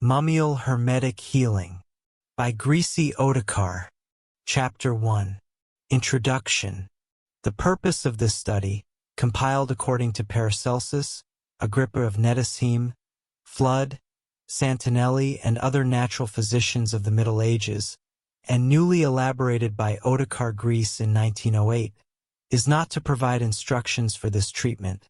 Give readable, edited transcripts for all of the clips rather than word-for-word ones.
Mummial Hermetic Healing by Griese Otakar. Chapter 1. Introduction. The purpose of this study, compiled according to Paracelsus, Agrippa of Nettesheim, Flood, Santinelli, and other natural physicians of the Middle Ages, and newly elaborated by Otakar Griese in 1908, is not to provide instructions for this treatment,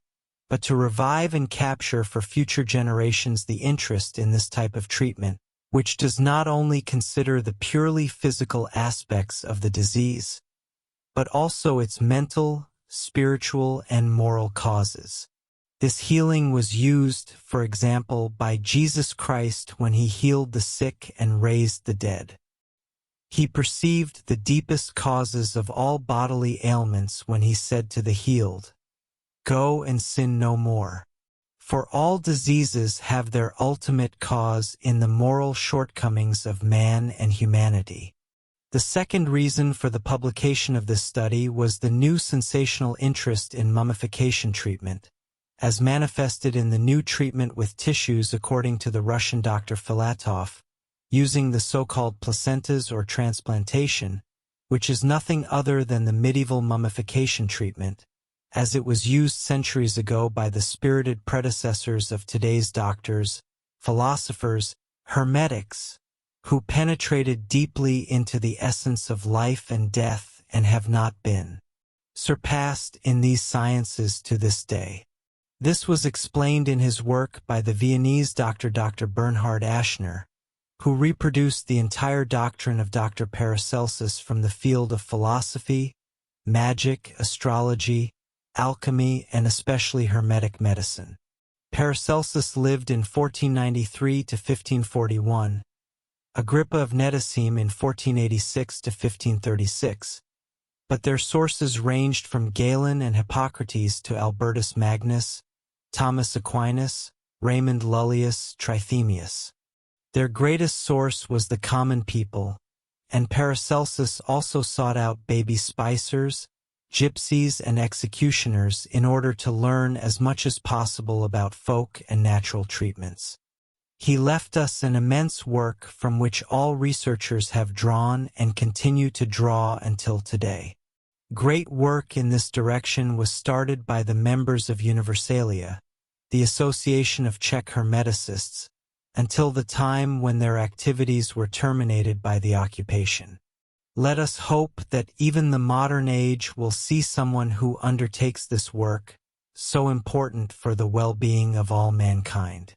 but to revive and capture for future generations the interest in this type of treatment, which does not only consider the purely physical aspects of the disease, but also its mental, spiritual, and moral causes. This healing was used, for example, by Jesus Christ when he healed the sick and raised the dead. He perceived the deepest causes of all bodily ailments when he said to the healed, "Go and sin no more." For all diseases have their ultimate cause in the moral shortcomings of man and humanity. The second reason for the publication of this study was the new sensational interest in mummification treatment, as manifested in the new treatment with tissues according to the Russian Dr. Filatov, using the so-called placentas or transplantation, which is nothing other than the medieval mummification treatment, as it was used centuries ago by the spirited predecessors of today's doctors, philosophers, Hermetics, who penetrated deeply into the essence of life and death and have not been surpassed in these sciences to this day. This was explained in his work by the Viennese Dr. Bernhard Aschner, who reproduced the entire doctrine of Dr. Paracelsus from the field of philosophy, magic, astrology, alchemy, and especially Hermetic medicine. Paracelsus lived in 1493 to 1541, Agrippa of Nettesheim in 1486 to 1536, but their sources ranged from Galen and Hippocrates to Albertus Magnus, Thomas Aquinas, Raymond Lullius, Trithemius. Their greatest source was the common people, and Paracelsus also sought out baby spicers, gypsies, and executioners in order to learn as much as possible about folk and natural treatments. He left us an immense work from which all researchers have drawn and continue to draw until today. Great work in this direction was started by the members of Universalia, the Association of Czech Hermeticists, until the time when their activities were terminated by the occupation. Let us hope that even the modern age will see someone who undertakes this work, so important for the well-being of all mankind.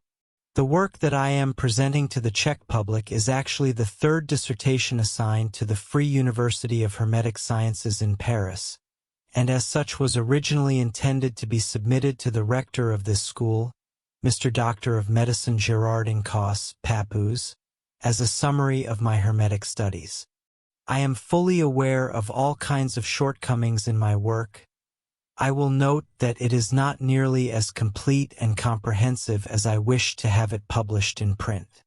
The work that I am presenting to the Czech public is actually the third dissertation assigned to the Free University of Hermetic Sciences in Paris, and as such was originally intended to be submitted to the rector of this school, Mr. Doctor of Medicine Gerard Incos, Papus, as a summary of my Hermetic studies. I am fully aware of all kinds of shortcomings in my work. I will note that it is not nearly as complete and comprehensive as I wish to have it published in print.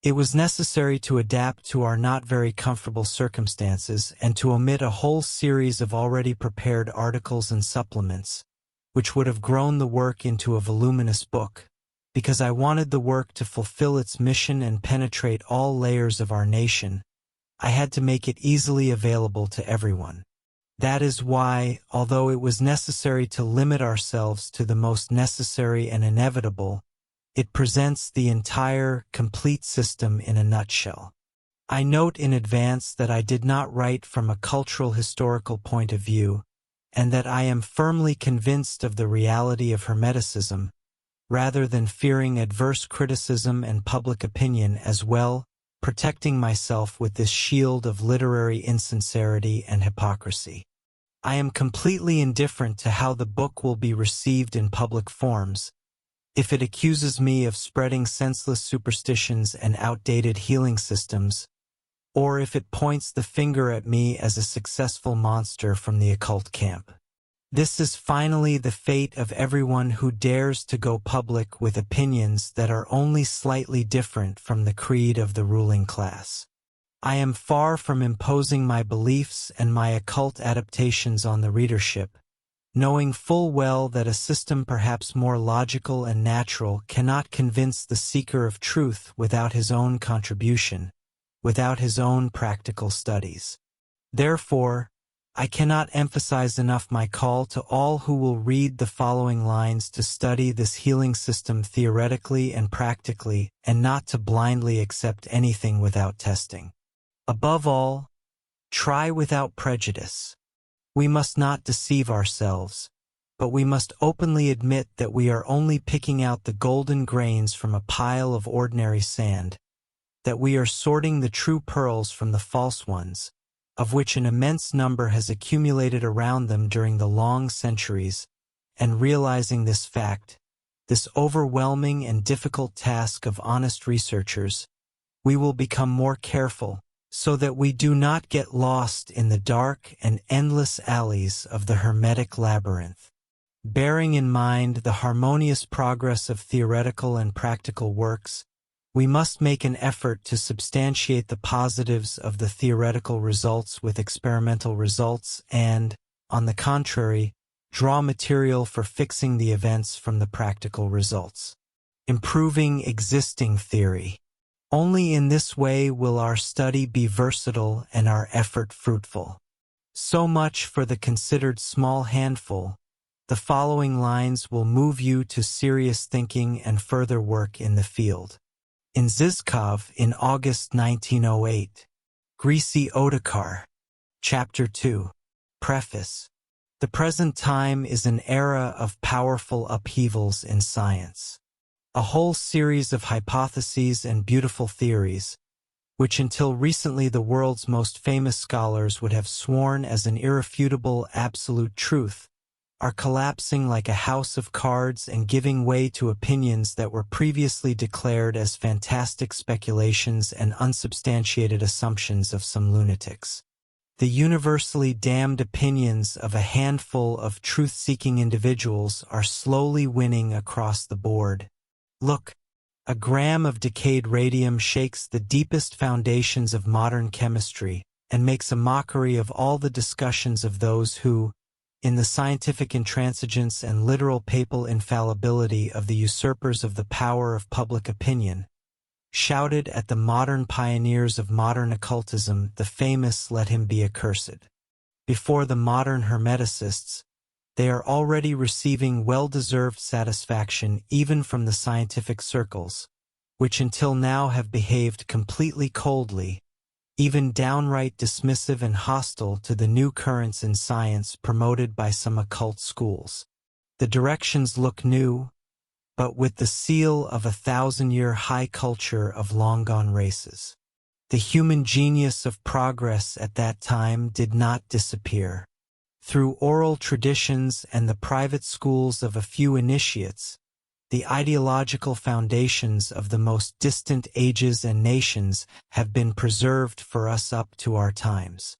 It was necessary to adapt to our not very comfortable circumstances and to omit a whole series of already prepared articles and supplements, which would have grown the work into a voluminous book, because I wanted the work to fulfill its mission and penetrate all layers of our nation. I had to make it easily available to everyone. That is why, although it was necessary to limit ourselves to the most necessary and inevitable, it presents the entire, complete system in a nutshell. I note in advance that I did not write from a cultural historical point of view, and that I am firmly convinced of the reality of Hermeticism, rather than fearing adverse criticism and public opinion as well, protecting myself with this shield of literary insincerity and hypocrisy. I am completely indifferent to how the book will be received in public forms. If it accuses me of spreading senseless superstitions and outdated healing systems, or if it points the finger at me as a successful monster from the occult camp. This is finally the fate of everyone who dares to go public with opinions that are only slightly different from the creed of the ruling class. I am far from imposing my beliefs and my occult adaptations on the readership, knowing full well that a system perhaps more logical and natural cannot convince the seeker of truth without his own contribution, without his own practical studies. Therefore, I cannot emphasize enough my call to all who will read the following lines to study this healing system theoretically and practically, and not to blindly accept anything without testing. Above all, try without prejudice. We must not deceive ourselves, but we must openly admit that we are only picking out the golden grains from a pile of ordinary sand, that we are sorting the true pearls from the false ones, of which an immense number has accumulated around them during the long centuries, and realizing this fact, this overwhelming and difficult task of honest researchers, we will become more careful, so that we do not get lost in the dark and endless alleys of the Hermetic labyrinth. Bearing in mind the harmonious progress of theoretical and practical works, we must make an effort to substantiate the positives of the theoretical results with experimental results and, on the contrary, draw material for fixing the events from the practical results. Improving existing theory. Only in this way will our study be versatile and our effort fruitful. So much for the considered small handful. The following lines will move you to serious thinking and further work in the field. In Zizkov in August 1908. Griese Otakar. Chapter 2. Preface. The present time is an era of powerful upheavals in science. A whole series of hypotheses and beautiful theories, which until recently the world's most famous scholars would have sworn as an irrefutable absolute truth, are collapsing like a house of cards and giving way to opinions that were previously declared as fantastic speculations and unsubstantiated assumptions of some lunatics. The universally damned opinions of a handful of truth-seeking individuals are slowly winning across the board. Look, a gram of decayed radium shakes the deepest foundations of modern chemistry and makes a mockery of all the discussions of those who, in the scientific intransigence and literal papal infallibility of the usurpers of the power of public opinion, shouted at the modern pioneers of modern occultism, the famous "Let him be accursed." Before the modern Hermeticists, they are already receiving well-deserved satisfaction even from the scientific circles, which until now have behaved completely coldly, even downright dismissive and hostile to the new currents in science promoted by some occult schools. The directions look new, but with the seal of a 1,000-year high culture of long-gone races. The human genius of progress at that time did not disappear. Through oral traditions and the private schools of a few initiates, the ideological foundations of the most distant ages and nations have been preserved for us up to our times.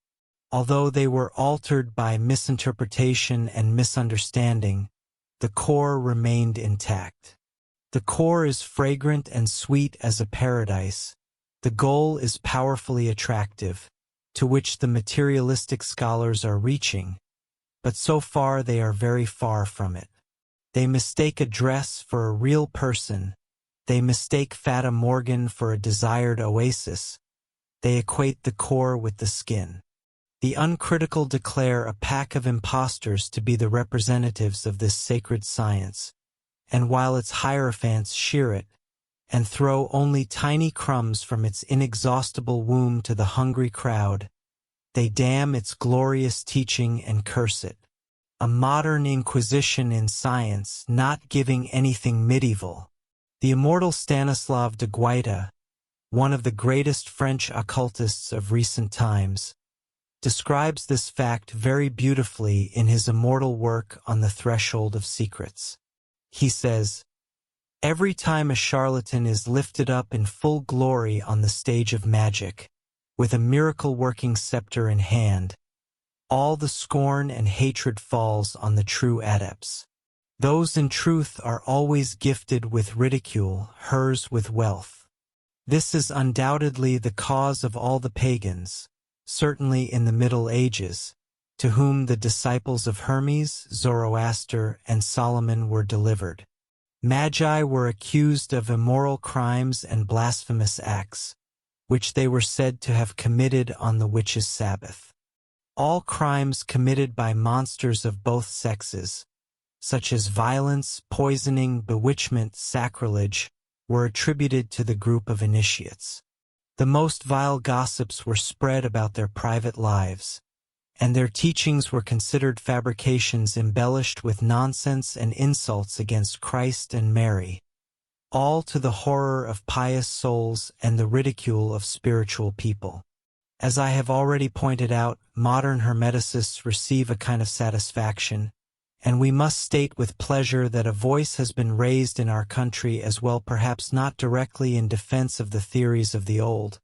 Although they were altered by misinterpretation and misunderstanding, the core remained intact. The core is fragrant and sweet as a paradise. The goal is powerfully attractive, to which the materialistic scholars are reaching, but so far they are very far from it. They mistake a dress for a real person. They mistake Fata Morgan for a desired oasis. They equate the core with the skin. The uncritical declare a pack of impostors to be the representatives of this sacred science, and while its hierophants shear it, and throw only tiny crumbs from its inexhaustible womb to the hungry crowd, they damn its glorious teaching and curse it. A modern inquisition in science, not giving anything medieval. The immortal Stanislav de Guaita, one of the greatest French occultists of recent times, describes this fact very beautifully in his immortal work On the Threshold of Secrets. He says, "Every time a charlatan is lifted up in full glory on the stage of magic, with a miracle-working scepter in hand, all the scorn and hatred falls on the true adepts. Those in truth are always gifted with ridicule, hers with wealth. This is undoubtedly the cause of all the pagans, certainly in the Middle Ages, to whom the disciples of Hermes, Zoroaster, and Solomon were delivered. Magi were accused of immoral crimes and blasphemous acts, which they were said to have committed on the witches' Sabbath. All crimes committed by monsters of both sexes, such as violence, poisoning, bewitchment, sacrilege, were attributed to the group of initiates. The most vile gossips were spread about their private lives, and their teachings were considered fabrications embellished with nonsense and insults against Christ and Mary, all to the horror of pious souls and the ridicule of spiritual people. As I have already pointed out, modern Hermeticists receive a kind of satisfaction, and we must state with pleasure that a voice has been raised in our country as well, perhaps not directly in defense of the theories of the old,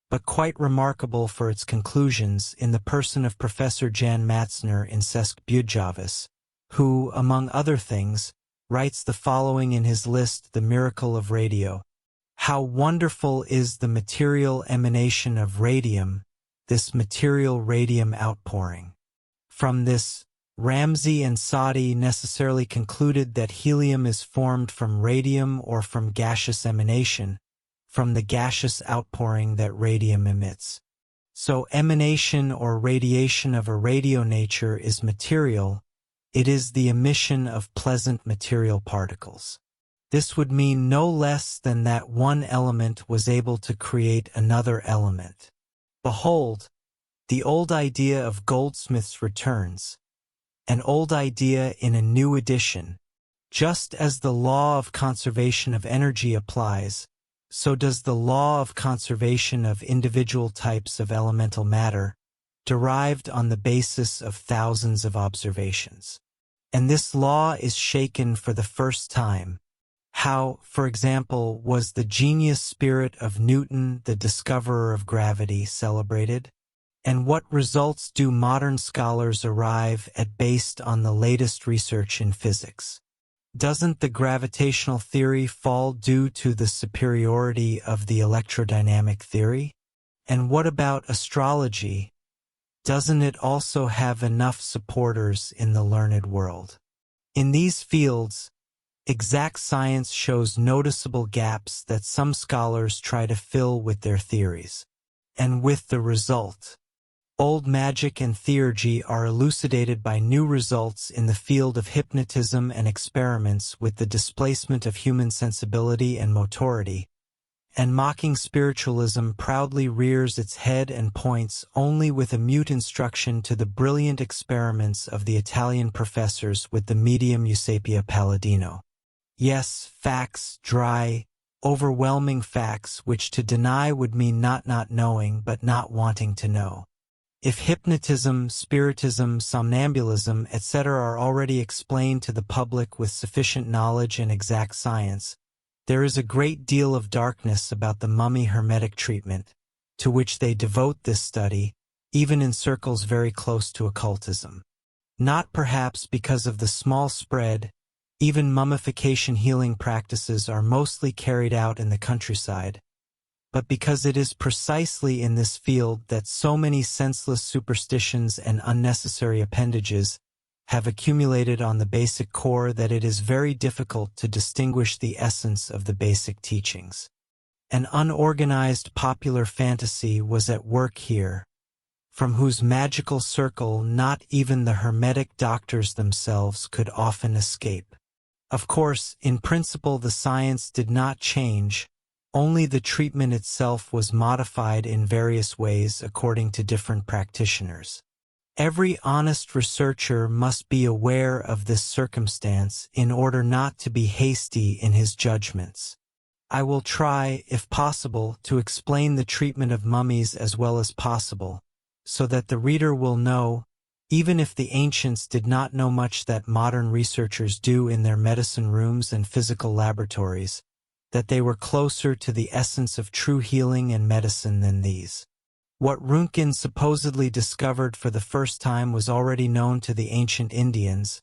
but quite remarkable for its conclusions, in the person of Professor Jan Matzner in Sesk Budjavis, who, among other things, writes the following in his list, The Miracle of Radio. How wonderful is the material emanation of radium, this material radium outpouring. From this, Ramsey and Soddy necessarily concluded that helium is formed from radium or from gaseous emanation, from the gaseous outpouring that radium emits. So emanation or radiation of a radio nature is material, it is the emission of pleasant material particles. This would mean no less than that one element was able to create another element. Behold, the old idea of Goldsmith's returns, an old idea in a new edition. Just as the law of conservation of energy applies, so does the law of conservation of individual types of elemental matter, derived on the basis of thousands of observations. And this law is shaken for the first time. How, for example, was the genius spirit of Newton, the discoverer of gravity, celebrated? And what results do modern scholars arrive at based on the latest research in physics? Doesn't the gravitational theory fall due to the superiority of the electrodynamic theory? And what about astrology? Doesn't it also have enough supporters in the learned world? In these fields, exact science shows noticeable gaps that some scholars try to fill with their theories. And with the result, old magic and theurgy are elucidated by new results in the field of hypnotism and experiments with the displacement of human sensibility and motority, and mocking spiritualism proudly rears its head and points only with a mute instruction to the brilliant experiments of the Italian professors with the medium Eusapia Palladino. Yes, facts, dry, overwhelming facts which to deny would mean not knowing but not wanting to know. If hypnotism, spiritism, somnambulism, etc. are already explained to the public with sufficient knowledge and exact science, there is a great deal of darkness about the mummy Hermetic treatment, to which they devote this study, even in circles very close to occultism. Not perhaps because of the small spread, even mummification healing practices are mostly carried out in the countryside, but because it is precisely in this field that so many senseless superstitions and unnecessary appendages have accumulated on the basic core that it is very difficult to distinguish the essence of the basic teachings. An unorganized popular fantasy was at work here, from whose magical circle not even the Hermetic doctors themselves could often escape. Of course, in principle the science did not change, only the treatment itself was modified in various ways according to different practitioners. Every honest researcher must be aware of this circumstance in order not to be hasty in his judgments. I will try, if possible, to explain the treatment of mummies as well as possible, so that the reader will know, even if the ancients did not know much that modern researchers do in their medicine rooms and physical laboratories, that they were closer to the essence of true healing and medicine than these. What Röntgen supposedly discovered for the first time was already known to the ancient Indians,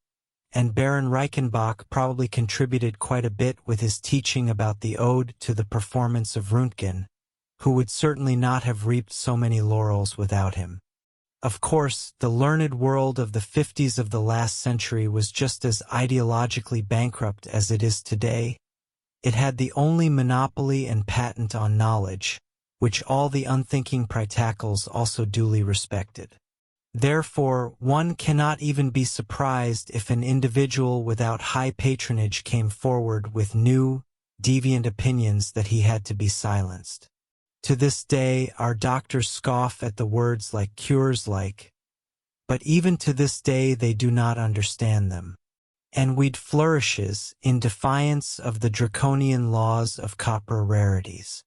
and Baron Reichenbach probably contributed quite a bit with his teaching about the ode to the performance of Röntgen, who would certainly not have reaped so many laurels without him. Of course, the learned world of the 50s of the last century was just as ideologically bankrupt as it is today. It had the only monopoly and patent on knowledge, which all the unthinking Prytacles also duly respected. Therefore, one cannot even be surprised if an individual without high patronage came forward with new, deviant opinions that he had to be silenced. To this day, our doctors scoff at the words like cures like, but even to this day they do not understand them. And weed flourishes in defiance of the draconian laws of copper rarities.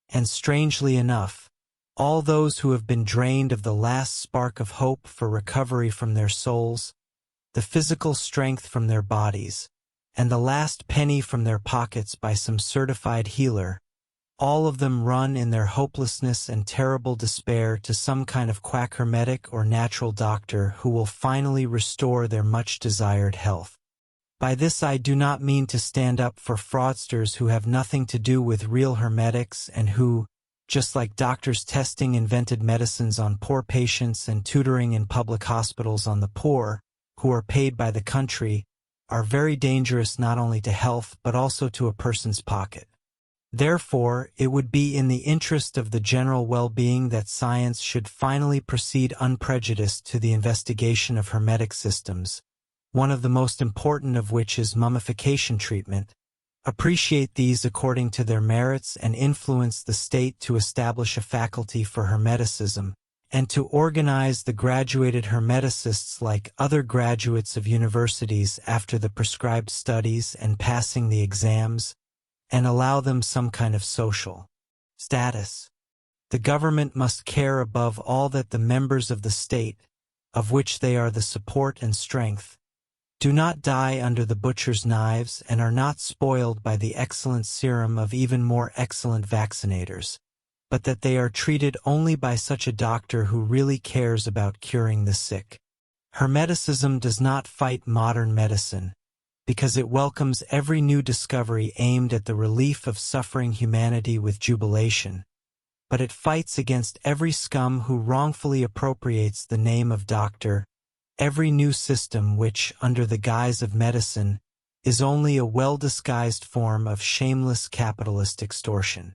And strangely enough, all those who have been drained of the last spark of hope for recovery from their souls, the physical strength from their bodies, and the last penny from their pockets by some certified healer, all of them run in their hopelessness and terrible despair to some kind of quack hermetic or natural doctor who will finally restore their much-desired health. By this I do not mean to stand up for fraudsters who have nothing to do with real hermetics and who, just like doctors testing invented medicines on poor patients and tutoring in public hospitals on the poor, who are paid by the country, are very dangerous not only to health but also to a person's pocket. Therefore, it would be in the interest of the general well-being that science should finally proceed unprejudiced to the investigation of hermetic systems, one of the most important of which is mummification treatment, appreciate these according to their merits and influence the state to establish a faculty for hermeticism, and to organize the graduated hermeticists like other graduates of universities after the prescribed studies and passing the exams, and allow them some kind of social status. The government must care above all that the members of the state, of which they are the support and strength, do not die under the butcher's knives and are not spoiled by the excellent serum of even more excellent vaccinators, but that they are treated only by such a doctor who really cares about curing the sick. Hermeticism does not fight modern medicine, because it welcomes every new discovery aimed at the relief of suffering humanity with jubilation, but it fights against every scum who wrongfully appropriates the name of doctor, every new system which, under the guise of medicine, is only a well-disguised form of shameless capitalist extortion.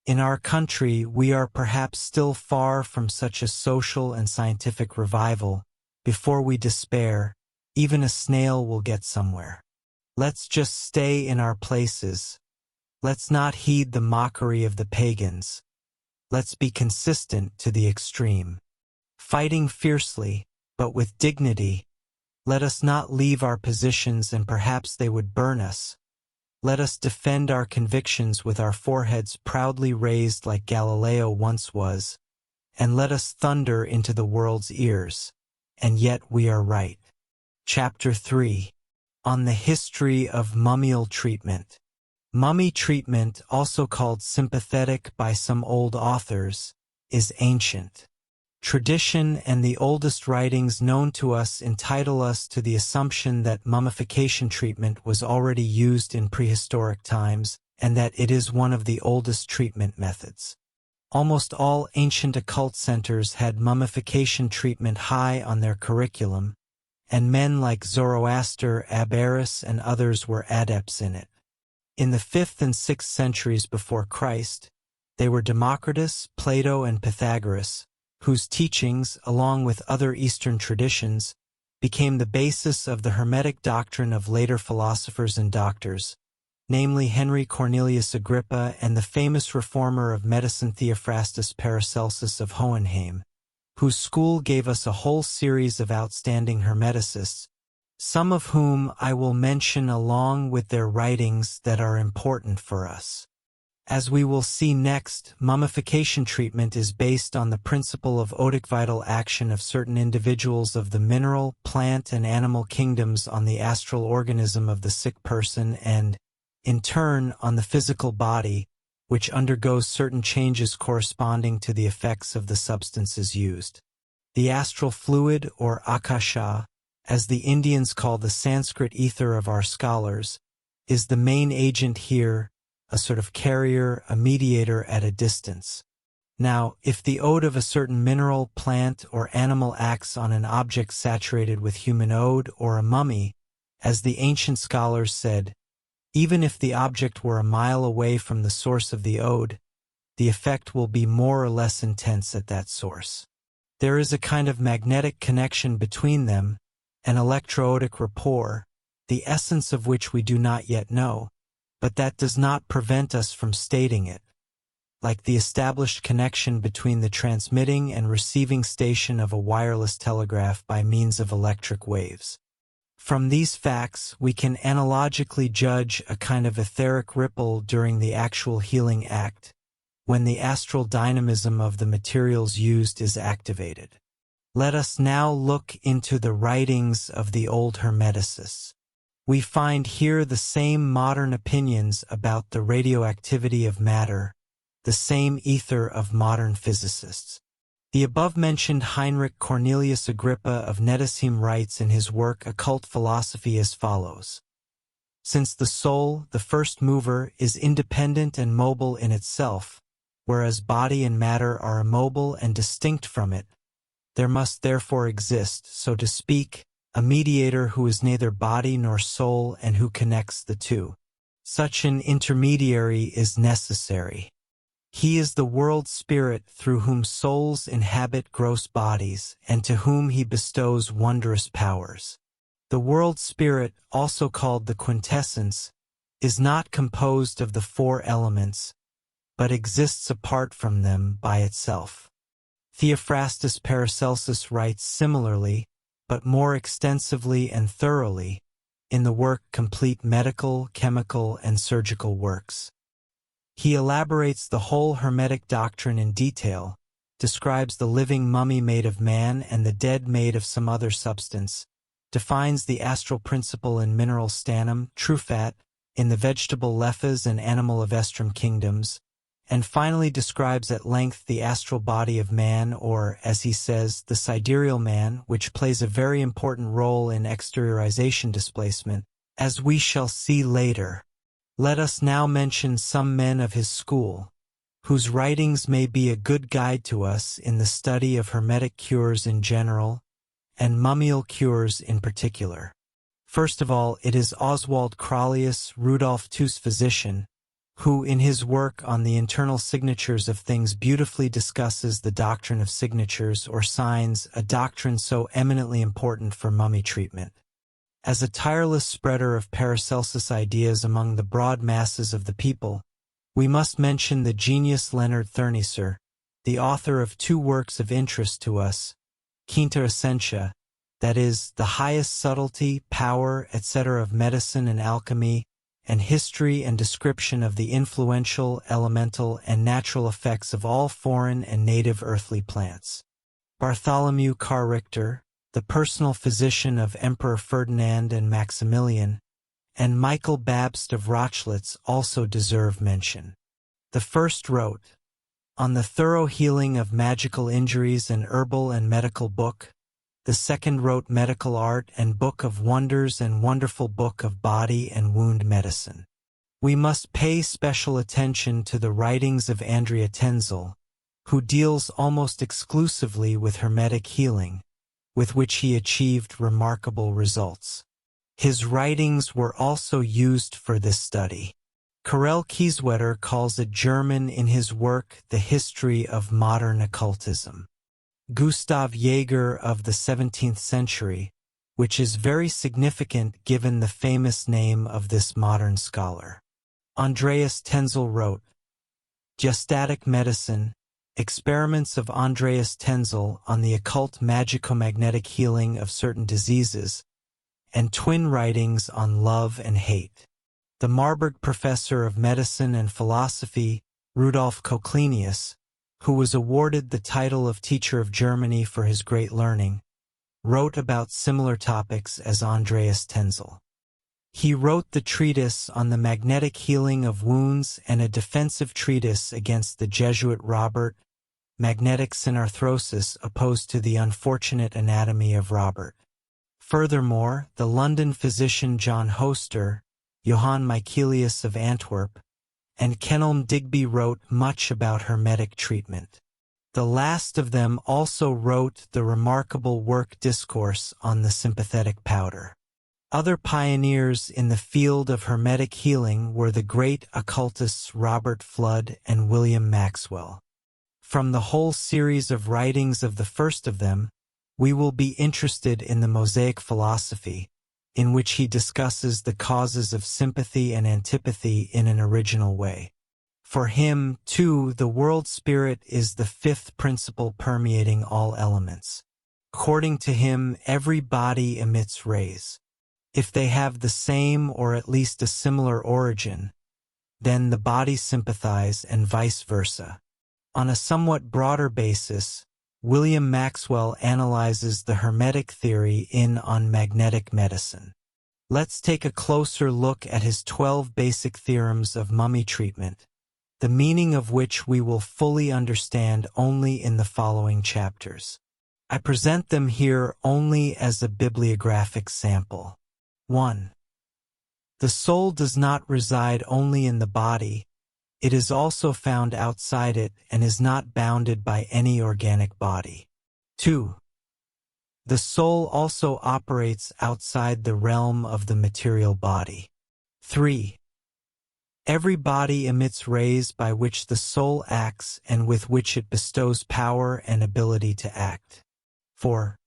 In our country, we are perhaps still far from such a social and scientific revival. Before we despair, even a snail will get somewhere. Let's just stay in our places. Let's not heed the mockery of the pagans. Let's be consistent to the extreme. Fighting fiercely, but with dignity, let us not leave our positions and perhaps they would burn us. Let us defend our convictions with our foreheads proudly raised like Galileo once was, and let us thunder into the world's ears, and yet we are right. Chapter 3. On the history of mummial treatment. Mummy treatment, also called sympathetic by some old authors, is ancient. Tradition and the oldest writings known to us entitle us to the assumption that mummification treatment was already used in prehistoric times and that it is one of the oldest treatment methods. Almost all ancient occult centers had mummification treatment high on their curriculum, and men like Zoroaster, Abaris, and others were adepts in it. In the 5th and 6th centuries before Christ, they were Democritus, Plato, and Pythagoras, whose teachings, along with other Eastern traditions, became the basis of the Hermetic doctrine of later philosophers and doctors, namely Henry Cornelius Agrippa and the famous reformer of medicine Theophrastus Paracelsus of Hohenheim, whose school gave us a whole series of outstanding Hermeticists, some of whom I will mention along with their writings that are important for us. As we will see next, mummification treatment is based on the principle of otic vital action of certain individuals of the mineral, plant, and animal kingdoms on the astral organism of the sick person and, in turn, on the physical body, which undergoes certain changes corresponding to the effects of the substances used. The astral fluid, or akasha, as the Indians call the Sanskrit ether of our scholars, is the main agent here, a sort of carrier, a mediator at a distance. Now, if the ode of a certain mineral, plant, or animal acts on an object saturated with human ode or a mummy, as the ancient scholars said, even if the object were a mile away from the source of the ode, the effect will be more or less intense at that source. There is a kind of magnetic connection between them, an electroodic rapport, the essence of which we do not yet know, but that does not prevent us from stating it, like the established connection between the transmitting and receiving station of a wireless telegraph by means of electric waves. From these facts, we can analogically judge a kind of etheric ripple during the actual healing act, when the astral dynamism of the materials used is activated. Let us now look into the writings of the old Hermeticists. We find here the same modern opinions about the radioactivity of matter, the same ether of modern physicists. The above-mentioned Heinrich Cornelius Agrippa of Nettesheim writes in his work Occult Philosophy as follows: Since the soul, the first mover, is independent and mobile in itself, whereas body and matter are immobile and distinct from it, there must therefore exist, so to speak, a mediator who is neither body nor soul and who connects the two. Such an intermediary is necessary. He is the world spirit through whom souls inhabit gross bodies and to whom he bestows wondrous powers. The world spirit, also called the quintessence, is not composed of the four elements, but exists apart from them by itself. Theophrastus Paracelsus writes similarly, but more extensively and thoroughly, in the work Complete Medical, Chemical, and Surgical Works. He elaborates the whole Hermetic doctrine in detail, describes the living mummy made of man and the dead made of some other substance, defines the astral principle in mineral stannum, true fat, in the vegetable lephas and animal ovestrum kingdoms, and finally describes at length the astral body of man, or, as he says, the sidereal man, which plays a very important role in exteriorization displacement, as we shall see later. Let us now mention some men of his school, whose writings may be a good guide to us in the study of Hermetic cures in general, and mummial cures in particular. First of all, it is Oswald Crollius, Rudolf II's physician, who in his work on the internal signatures of things beautifully discusses the doctrine of signatures or signs, a doctrine so eminently important for mummy treatment. As a tireless spreader of Paracelsus ideas among the broad masses of the people, we must mention the genius Leonard Thurneysser, the author of two works of interest to us, Quinta Essentia, that is, the highest subtlety, power, etc. of medicine and alchemy, and history and description of the influential, elemental, and natural effects of all foreign and native earthly plants. Bartholomew Carr Richter, the personal physician of Emperor Ferdinand and Maximilian, and Michael Babst of Rochlitz also deserve mention. The first wrote, On the Thorough Healing of Magical Injuries, an Herbal and Medical Book. The second wrote Medical Art and Book of Wonders and Wonderful Book of Body and Wound Medicine. We must pay special attention to the writings of Andrea Tenzel, who deals almost exclusively with Hermetic healing, with which he achieved remarkable results. His writings were also used for this study. Karel Kieswetter calls it German in his work The History of Modern Occultism. Gustav Jaeger of the 17th century, which is very significant given the famous name of this modern scholar. Andreas Tenzel wrote, Gestatic Medicine, Experiments of Andreas Tenzel on the Occult Magico-Magnetic Healing of Certain Diseases, and twin writings on Love and Hate. The Marburg professor of medicine and philosophy, Rudolf Koklenius, who was awarded the title of Teacher of Germany for his great learning, wrote about similar topics as Andreas Tenzel. He wrote the treatise on the magnetic healing of wounds and a defensive treatise against the Jesuit Robert, Magnetic Synarthrosis opposed to the unfortunate anatomy of Robert. Furthermore, the London physician John Hoster, Johann Michaelius of Antwerp, and Kenelm Digby wrote much about Hermetic treatment. The last of them also wrote the remarkable work Discourse on the Sympathetic Powder. Other pioneers in the field of Hermetic healing were the great occultists Robert Fludd and William Maxwell. From the whole series of writings of the first of them, we will be interested in the Mosaic philosophy, in which he discusses the causes of sympathy and antipathy in an original way. For him, too, the world spirit is the fifth principle permeating all elements. According to him, every body emits rays. If they have the same or at least a similar origin, then the bodies sympathize and vice versa. On a somewhat broader basis, William Maxwell analyzes the Hermetic theory On Magnetic Medicine. Let's take a closer look at his 12 basic theorems of mummy treatment, the meaning of which we will fully understand only in the following chapters. I present them here only as a bibliographic sample. 1. The soul does not reside only in the body, it is also found outside it and is not bounded by any organic body. 2. The soul also operates outside the realm of the material body. 3. Every body emits rays by which the soul acts and with which it bestows power and ability to act. 4.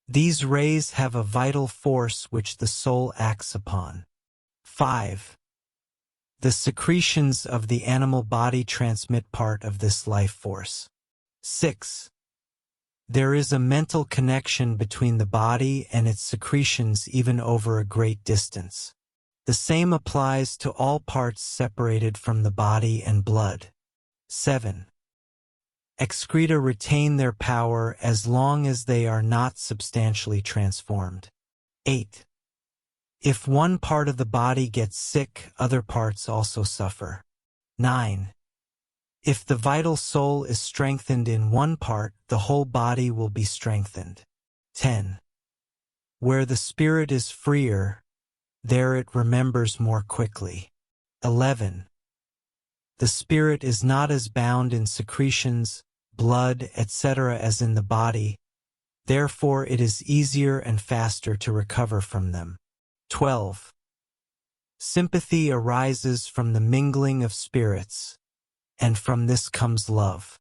These rays have a vital force which the soul acts upon. 5. The secretions of the animal body transmit part of this life force. 6. There is a mental connection between the body and its secretions even over a great distance. The same applies to all parts separated from the body and blood. 7. Excreta retain their power as long as they are not substantially transformed. 8. If one part of the body gets sick, other parts also suffer. 9. If the vital soul is strengthened in one part, the whole body will be strengthened. 10. Where the spirit is freer, there it remembers more quickly. 11. The spirit is not as bound in secretions, blood, etc. as in the body, therefore it is easier and faster to recover from them. 12. Sympathy arises from the mingling of spirits, and from this comes love.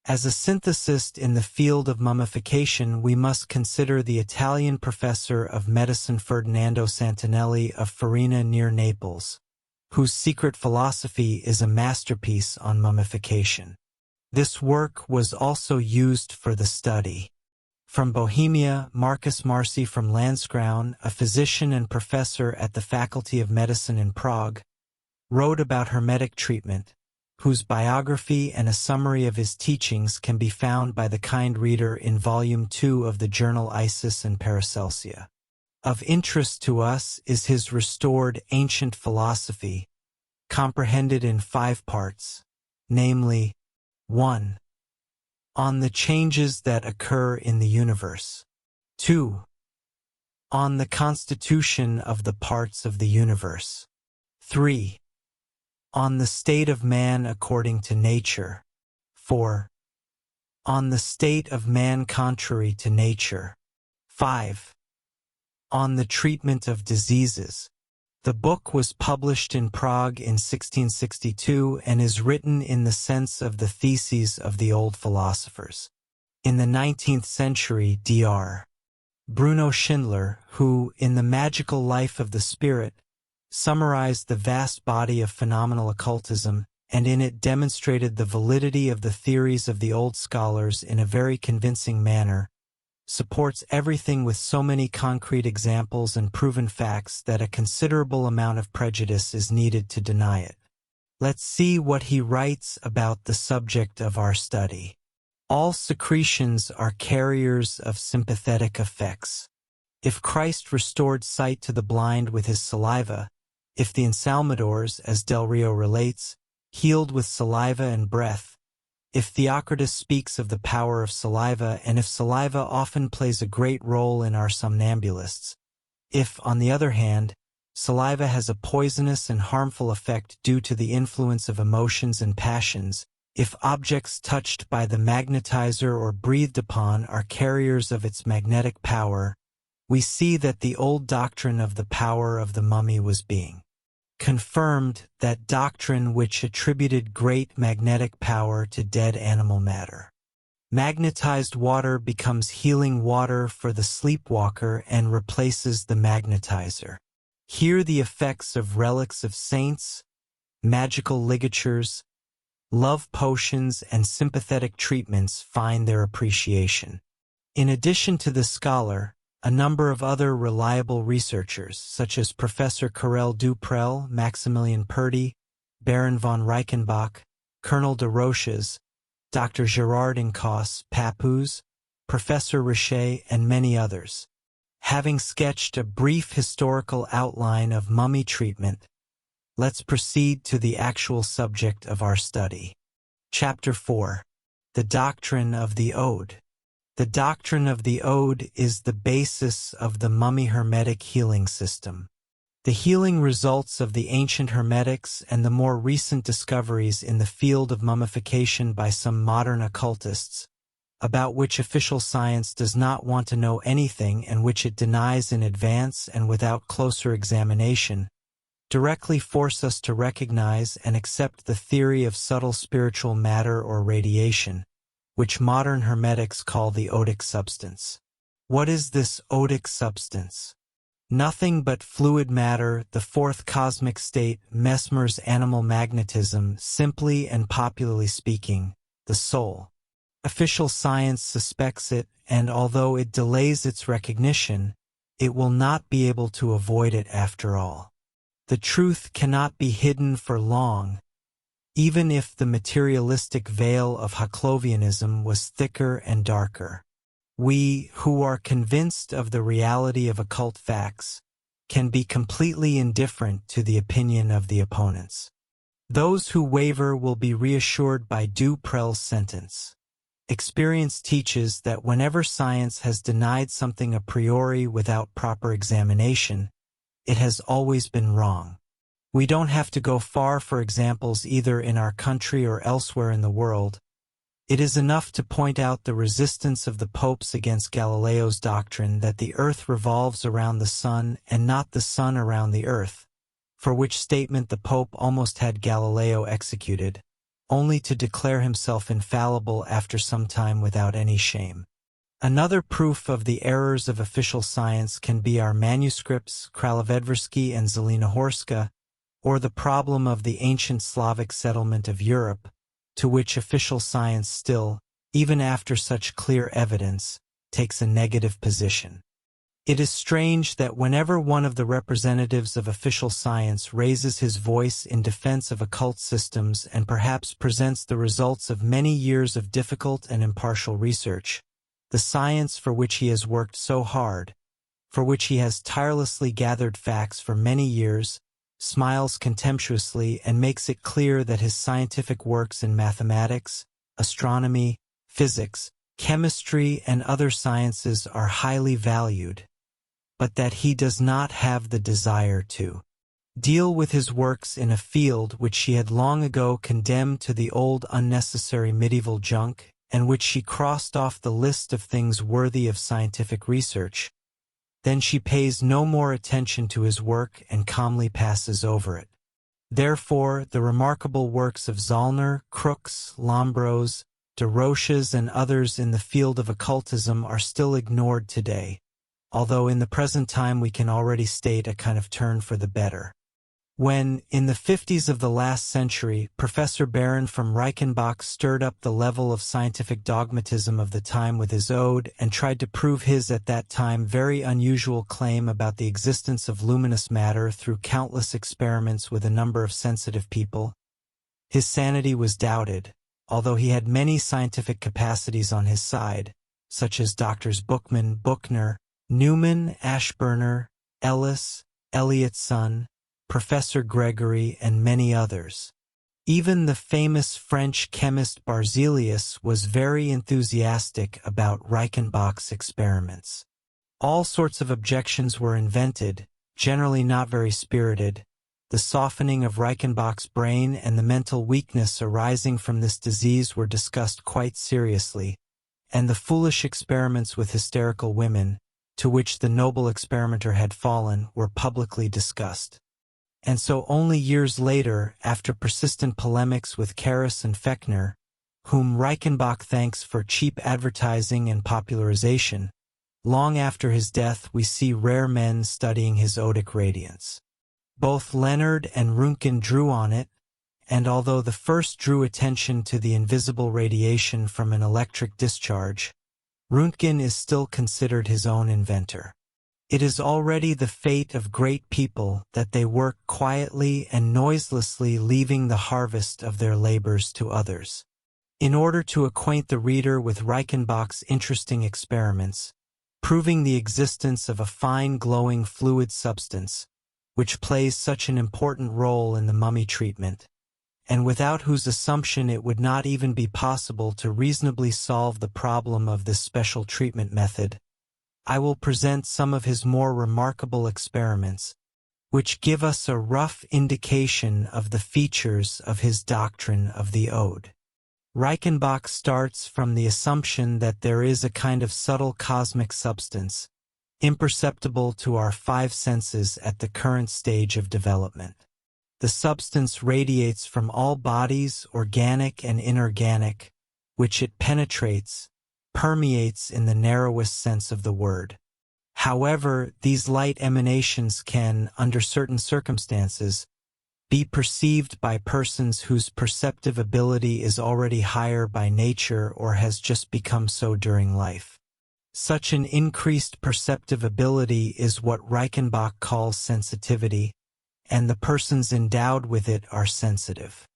As a synthesist in the field of mummification, we must consider the Italian professor of medicine Ferdinando Santinelli of Farina near Naples, whose secret philosophy is a masterpiece on mummification. This work was also used for the study. From Bohemia, Marcus Marci from Landskraun, a physician and professor at the Faculty of Medicine in Prague, wrote about Hermetic treatment, whose biography and a summary of his teachings can be found by the kind reader in Volume 2 of the journal Isis and Paracelsia. Of interest to us is his restored ancient philosophy, comprehended in 5 parts, namely, 1. On the changes that occur in the universe. 2. On the constitution of the parts of the universe. 3. On the state of man according to nature. 4. On the state of man contrary to nature. 5. On the treatment of diseases. The book was published in Prague in 1662 and is written in the sense of the theses of the old philosophers. In the 19th century, Dr. Bruno Schindler, who, in The Magical Life of the Spirit, summarized the vast body of phenomenal occultism, and in it demonstrated the validity of the theories of the old scholars in a very convincing manner, supports everything with so many concrete examples and proven facts that a considerable amount of prejudice is needed to deny it. Let's see what he writes about the subject of our study. All secretions are carriers of sympathetic effects. If Christ restored sight to the blind with his saliva, if the Ensalmadors, as Del Rio relates, healed with saliva and breath, if Theocritus speaks of the power of saliva, and if saliva often plays a great role in our somnambulists, if, on the other hand, saliva has a poisonous and harmful effect due to the influence of emotions and passions, If objects touched by the magnetizer or breathed upon are carriers of its magnetic power, we see that the old doctrine of the power of the mummy was being confirmed, that doctrine which attributed great magnetic power to dead animal matter. Magnetized water becomes healing water for the sleepwalker and replaces the magnetizer. Here the effects of relics of saints, magical ligatures, love potions, and sympathetic treatments find their appreciation. In addition to the scholar, a number of other reliable researchers, such as Professor Karel Duprel, Maximilian Purdy, Baron von Reichenbach, Colonel de Roches, Dr. Gerard Incos, Papoose, Professor Richer, and many others. Having sketched a brief historical outline of mummy treatment, let's proceed to the actual subject of our study. Chapter 4. The Doctrine of the Ode. The doctrine of the Ode is the basis of the mummy Hermetic healing system. The healing results of the ancient Hermetics and the more recent discoveries in the field of mummification by some modern occultists, about which official science does not want to know anything and which it denies in advance and without closer examination, directly force us to recognize and accept the theory of subtle spiritual matter or radiation, which modern Hermetics call the odic substance. What is this odic substance? Nothing but fluid matter, the fourth cosmic state, Mesmer's animal magnetism, simply and popularly speaking, the soul. Official science suspects it, and although it delays its recognition, it will not be able to avoid it after all. The truth cannot be hidden for long, even if the materialistic veil of Hacklovianism was thicker and darker. We, who are convinced of the reality of occult facts, can be completely indifferent to the opinion of the opponents. Those who waver will be reassured by Duprel's sentence. Experience teaches that whenever science has denied something a priori without proper examination, it has always been wrong. We don't have to go far for examples either in our country or elsewhere in the world. It is enough to point out the resistance of the popes against Galileo's doctrine that the earth revolves around the sun and not the sun around the earth, for which statement the pope almost had Galileo executed, only to declare himself infallible after some time without any shame. Another proof of the errors of official science can be our manuscripts, Kralovedversky and Zelenihorska, or the problem of the ancient Slavic settlement of Europe, to which official science still, even after such clear evidence, takes a negative position. It is strange that whenever one of the representatives of official science raises his voice in defense of occult systems and perhaps presents the results of many years of difficult and impartial research, the science for which he has worked so hard, for which he has tirelessly gathered facts for many years, smiles contemptuously and makes it clear that his scientific works in mathematics, astronomy, physics, chemistry, and other sciences are highly valued, but that he does not have the desire to deal with his works in a field which she had long ago condemned to the old unnecessary medieval junk, and which she crossed off the list of things worthy of scientific research. Then she pays no more attention to his work and calmly passes over it. Therefore, the remarkable works of Zollner, Crookes, Lombros, de Roches, and others in the field of occultism are still ignored today, although in the present time we can already state a kind of turn for the better. When, in the 50s of the last century, Professor Baron from Reichenbach stirred up the level of scientific dogmatism of the time with his ode and tried to prove his at that time very unusual claim about the existence of luminous matter through countless experiments with a number of sensitive people, his sanity was doubted, although he had many scientific capacities on his side, such as Doctors Bookman, Buchner, Newman, Ashburner, Ellis, Elliotson, Professor Gregory, and many others. Even the famous French chemist Barzelius was very enthusiastic about Reichenbach's experiments. All sorts of objections were invented, generally not very spirited, the softening of Reichenbach's brain and the mental weakness arising from this disease were discussed quite seriously, and the foolish experiments with hysterical women, to which the noble experimenter had fallen, were publicly discussed. And so only years later, after persistent polemics with Karras and Fechner, whom Reichenbach thanks for cheap advertising and popularization, long after his death we see rare men studying his odic radiance. Both Leonard and Röntgen drew on it, and although the first drew attention to the invisible radiation from an electric discharge, Röntgen is still considered his own inventor. It is already the fate of great people that they work quietly and noiselessly, leaving the harvest of their labors to others. In order to acquaint the reader with Reichenbach's interesting experiments, proving the existence of a fine glowing fluid substance, which plays such an important role in the mummy treatment, and without whose assumption it would not even be possible to reasonably solve the problem of this special treatment method, I will present some of his more remarkable experiments, which give us a rough indication of the features of his doctrine of the ode. Reichenbach starts from the assumption that there is a kind of subtle cosmic substance, imperceptible to our five senses at the current stage of development. The substance radiates from all bodies, organic and inorganic, which it penetrates, permeates in the narrowest sense of the word. However, these light emanations can, under certain circumstances, be perceived by persons whose perceptive ability is already higher by nature or has just become so during life. Such an increased perceptive ability is what Reichenbach calls sensitivity, and the persons endowed with it are sensitive.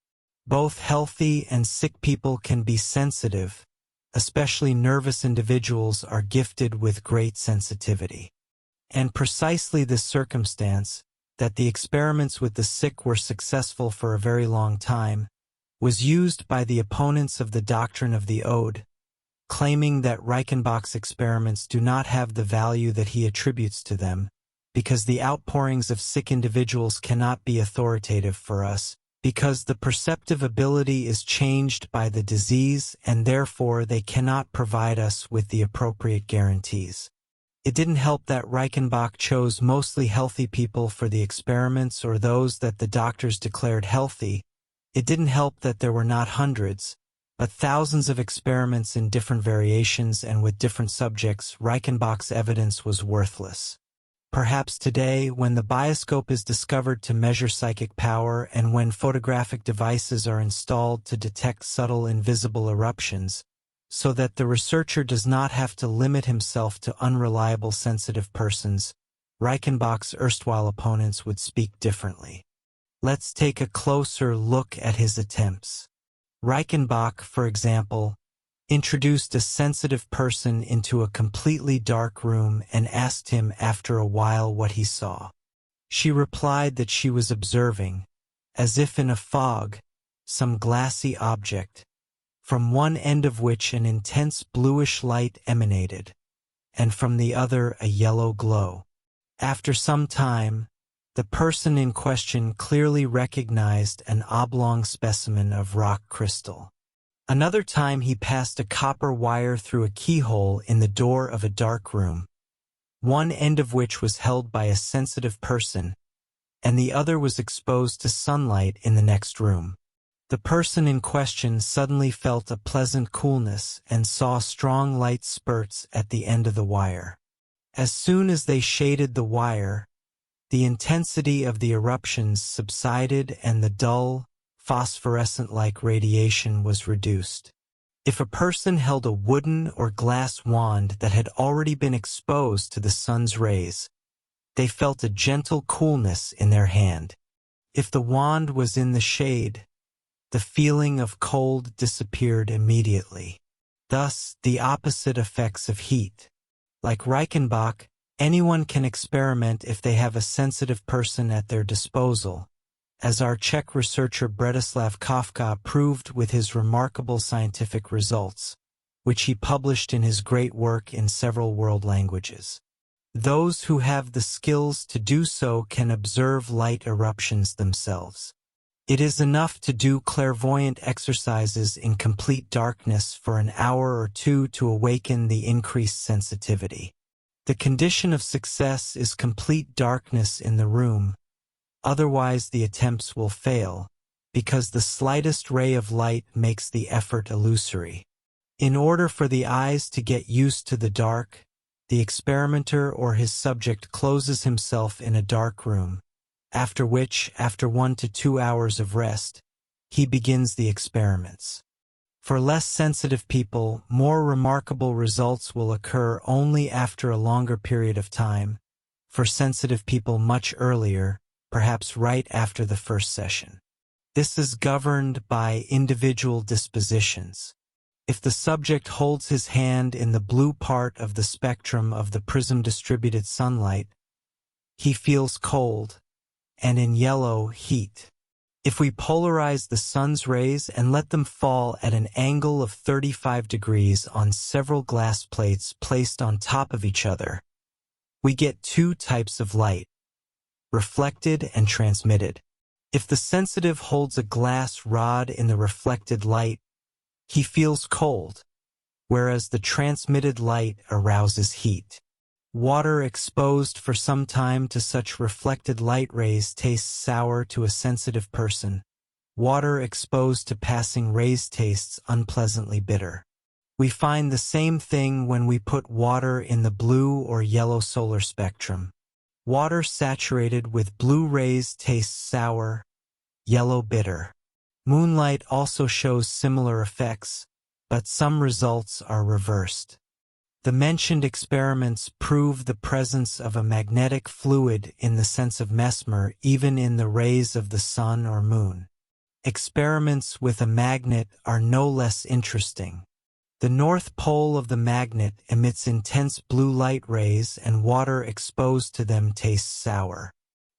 Both healthy and sick people can be sensitive, especially nervous individuals are gifted with great sensitivity. And precisely this circumstance, that the experiments with the sick were successful for a very long time, was used by the opponents of the doctrine of the ode, claiming that Reichenbach's experiments do not have the value that he attributes to them, because the outpourings of sick individuals cannot be authoritative for us, because the perceptive ability is changed by the disease and therefore they cannot provide us with the appropriate guarantees. It didn't help that Reichenbach chose mostly healthy people for the experiments or those that the doctors declared healthy. It didn't help that there were not hundreds, but thousands of experiments in different variations and with different subjects. Reichenbach's evidence was worthless. Perhaps today, when the bioscope is discovered to measure psychic power and when photographic devices are installed to detect subtle invisible eruptions, so that the researcher does not have to limit himself to unreliable sensitive persons, Reichenbach's erstwhile opponents would speak differently. Let's take a closer look at his attempts. Reichenbach, for example, introduced a sensitive person into a completely dark room and asked him after a while what he saw. She replied that she was observing, as if in a fog, some glassy object, from one end of which an intense bluish light emanated, and from the other a yellow glow. After some time, the person in question clearly recognized an oblong specimen of rock crystal. Another time he passed a copper wire through a keyhole in the door of a dark room, one end of which was held by a sensitive person, and the other was exposed to sunlight in the next room. The person in question suddenly felt a pleasant coolness and saw strong light spurts at the end of the wire. As soon as they shaded the wire, the intensity of the eruptions subsided and the dull, phosphorescent-like radiation was reduced. If a person held a wooden or glass wand that had already been exposed to the sun's rays, they felt a gentle coolness in their hand. If the wand was in the shade, the feeling of cold disappeared immediately. Thus, the opposite effects of heat. Like Reichenbach, anyone can experiment if they have a sensitive person at their disposal, as our Czech researcher Bretislav Kafka proved with his remarkable scientific results, which he published in his great work in several world languages. Those who have the skills to do so can observe light eruptions themselves. It is enough to do clairvoyant exercises in complete darkness for an hour or two to awaken the increased sensitivity. The condition of success is complete darkness in the room, otherwise the attempts will fail, because the slightest ray of light makes the effort illusory. In order for the eyes to get used to the dark, the experimenter or his subject closes himself in a dark room, after which, after 1 to 2 hours of rest, he begins the experiments. For less sensitive people, more remarkable results will occur only after a longer period of time, for sensitive people much earlier, perhaps right after the first session. This is governed by individual dispositions. If the subject holds his hand in the blue part of the spectrum of the prism-distributed sunlight, he feels cold, and in yellow, heat. If we polarize the sun's rays and let them fall at an angle of 35 degrees on several glass plates placed on top of each other, we get 2 types of light, reflected and transmitted. If the sensitive holds a glass rod in the reflected light, he feels cold, whereas the transmitted light arouses heat. Water exposed for some time to such reflected light rays tastes sour to a sensitive person. Water exposed to passing rays tastes unpleasantly bitter. We find the same thing when we put water in the blue or yellow solar spectrum. Water saturated with blue rays tastes sour, yellow bitter. Moonlight also shows similar effects, but some results are reversed. The mentioned experiments prove the presence of a magnetic fluid in the sense of mesmer even in the rays of the sun or moon. Experiments with a magnet are no less interesting. The north pole of the magnet emits intense blue light rays and water exposed to them tastes sour.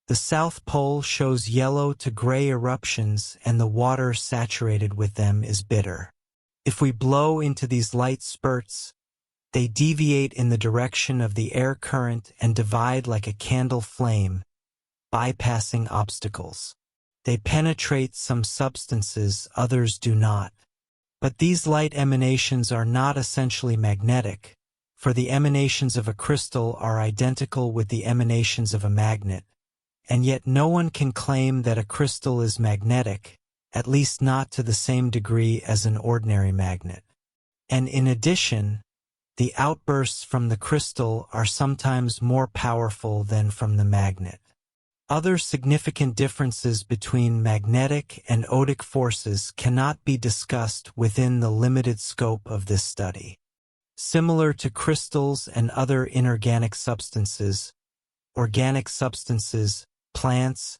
The south pole shows yellow to gray eruptions and the water saturated with them is bitter. If we blow into these light spurts, they deviate in the direction of the air current and divide like a candle flame, bypassing obstacles. They penetrate some substances, others do not. But these light emanations are not essentially magnetic, for the emanations of a crystal are identical with the emanations of a magnet, and yet no one can claim that a crystal is magnetic, at least not to the same degree as an ordinary magnet. And in addition, the outbursts from the crystal are sometimes more powerful than from the magnet. Other significant differences between magnetic and odic forces cannot be discussed within the limited scope of this study. Similar to crystals and other inorganic substances, organic substances, plants,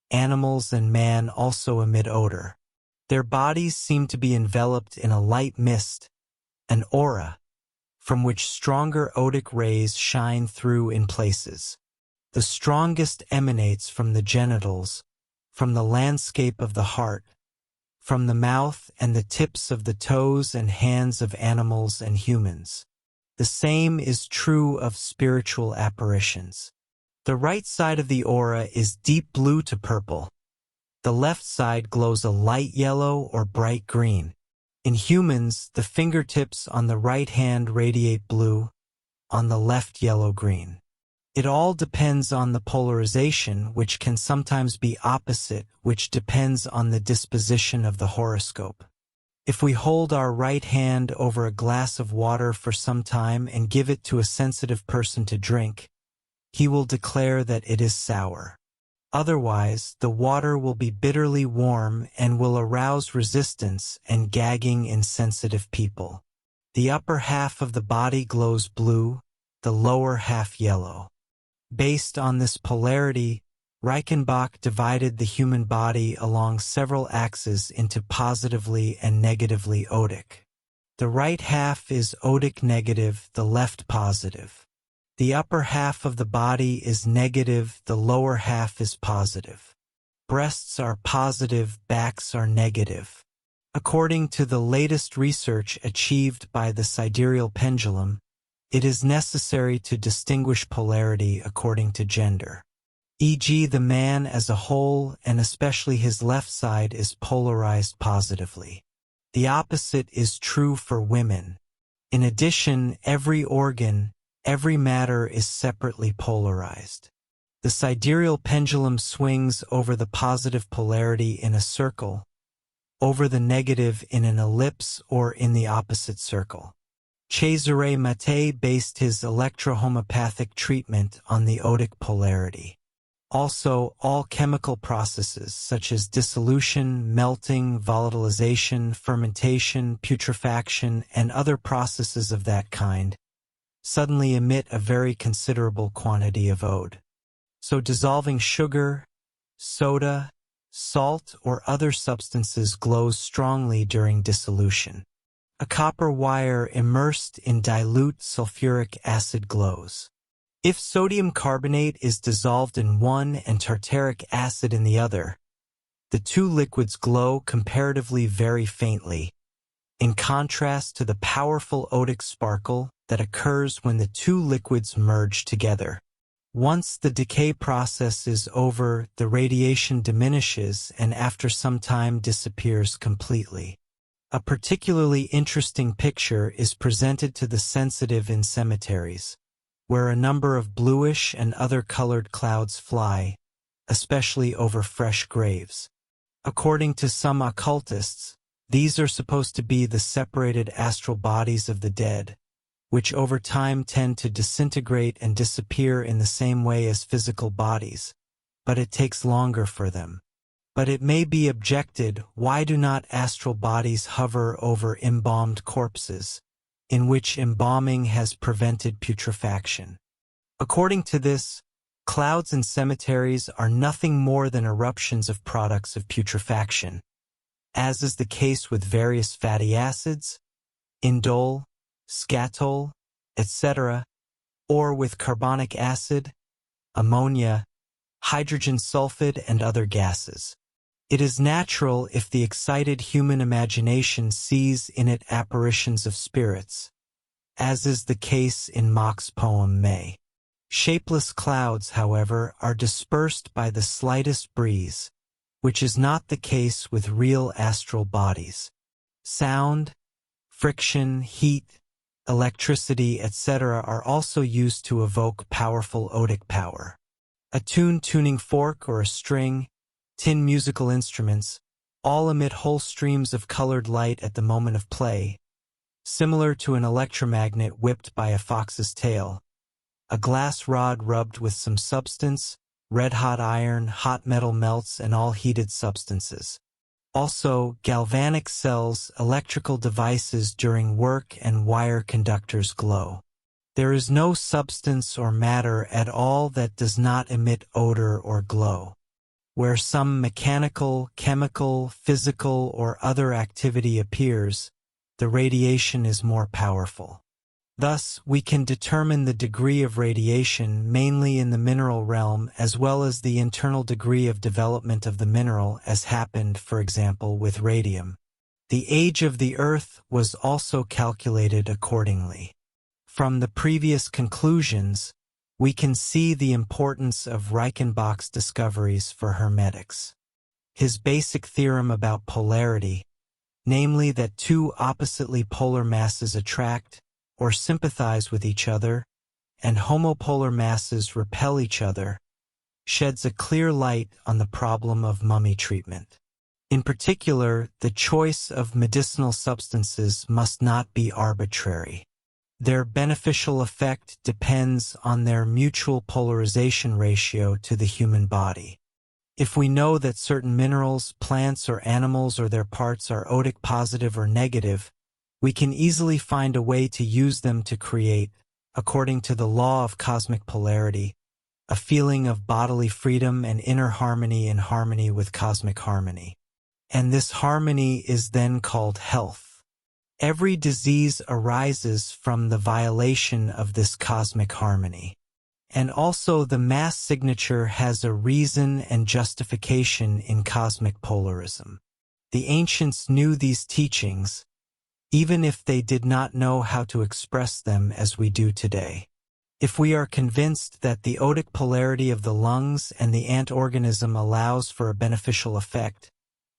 animals, and man also emit odor. Their bodies seem to be enveloped in a light mist, an aura, from which stronger odic rays shine through in places. The strongest emanates from the genitals, from the landscape of the heart, from the mouth and the tips of the toes and hands of animals and humans. The same is true of spiritual apparitions. The right side of the aura is deep blue to purple. The left side glows a light yellow or bright green. In humans, the fingertips on the right hand radiate blue, on the left yellow-green. It all depends on the polarization, which can sometimes be opposite, which depends on the disposition of the horoscope. If we hold our right hand over a glass of water for some time and give it to a sensitive person to drink, he will declare that it is sour. Otherwise, the water will be bitterly warm and will arouse resistance and gagging in sensitive people. The upper half of the body glows blue, the lower half yellow. Based on this polarity, Reichenbach divided the human body along several axes into positively and negatively odic. The right half is odic negative, the left positive. The upper half of the body is negative, the lower half is positive. Breasts are positive, backs are negative. According to the latest research achieved by the sidereal pendulum, It is necessary to distinguish polarity according to gender. E.g., the man as a whole, and especially his left side, is polarized positively. The opposite is true for women. In addition, every organ, every matter is separately polarized. The sidereal pendulum swings over the positive polarity in a circle, over the negative in an ellipse or in the opposite circle. Cesare Mattei based his electrohomeopathic treatment on the Otic polarity. Also, all chemical processes such as dissolution, melting, volatilization, fermentation, putrefaction, and other processes of that kind suddenly emit a very considerable quantity of Ode. So dissolving sugar, soda, salt, or other substances glows strongly during dissolution. A copper wire immersed in dilute sulfuric acid glows. If sodium carbonate is dissolved in one and tartaric acid in the other, the two liquids glow comparatively very faintly, in contrast to the powerful Otic sparkle that occurs when the two liquids merge together. Once the decay process is over, the radiation diminishes and after some time disappears completely. A particularly interesting picture is presented to the sensitive in cemeteries, where a number of bluish and other colored clouds fly, especially over fresh graves. According to some occultists, these are supposed to be the separated astral bodies of the dead, which over time tend to disintegrate and disappear in the same way as physical bodies, but it takes longer for them. But it may be objected, why do not astral bodies hover over embalmed corpses, in which embalming has prevented putrefaction? According to this, clouds in cemeteries are nothing more than eruptions of products of putrefaction, as is the case with various fatty acids, indole, scatol, etc., or with carbonic acid, ammonia, hydrogen sulfide, and other gases. It is natural if the excited human imagination sees in it apparitions of spirits, as is the case in Mach's poem May. Shapeless clouds, however, are dispersed by the slightest breeze, which is not the case with real astral bodies. Sound, friction, heat, electricity, etc. are also used to evoke powerful Otic power. A tuning fork or a string, tin musical instruments, all emit whole streams of colored light at the moment of play, similar to an electromagnet whipped by a fox's tail. A glass rod rubbed with some substance, red-hot iron, hot metal melts, and all heated substances. Also, galvanic cells, electrical devices during work, and wire conductors glow. There is no substance or matter at all that does not emit odor or glow. Where some mechanical, chemical, physical, or other activity appears, the radiation is more powerful. Thus, we can determine the degree of radiation mainly in the mineral realm as well as the internal degree of development of the mineral, as happened, for example, with radium. The age of the Earth was also calculated accordingly. From the previous conclusions, we can see the importance of Reichenbach's discoveries for hermetics. His basic theorem about polarity, namely that two oppositely polar masses attract or sympathize with each other, and homopolar masses repel each other, sheds a clear light on the problem of mummy treatment. In particular, the choice of medicinal substances must not be arbitrary. Their beneficial effect depends on their mutual polarization ratio to the human body. If we know that certain minerals, plants, or animals or their parts are Otic positive or negative, we can easily find a way to use them to create, according to the law of cosmic polarity, a feeling of bodily freedom and inner harmony in harmony with cosmic harmony. And this harmony is then called health. Every disease arises from the violation of this cosmic harmony. And also the mass signature has a reason and justification in cosmic polarism. The ancients knew these teachings, even if they did not know how to express them as we do today. If we are convinced that the otic polarity of the lungs and the ant organism allows for a beneficial effect,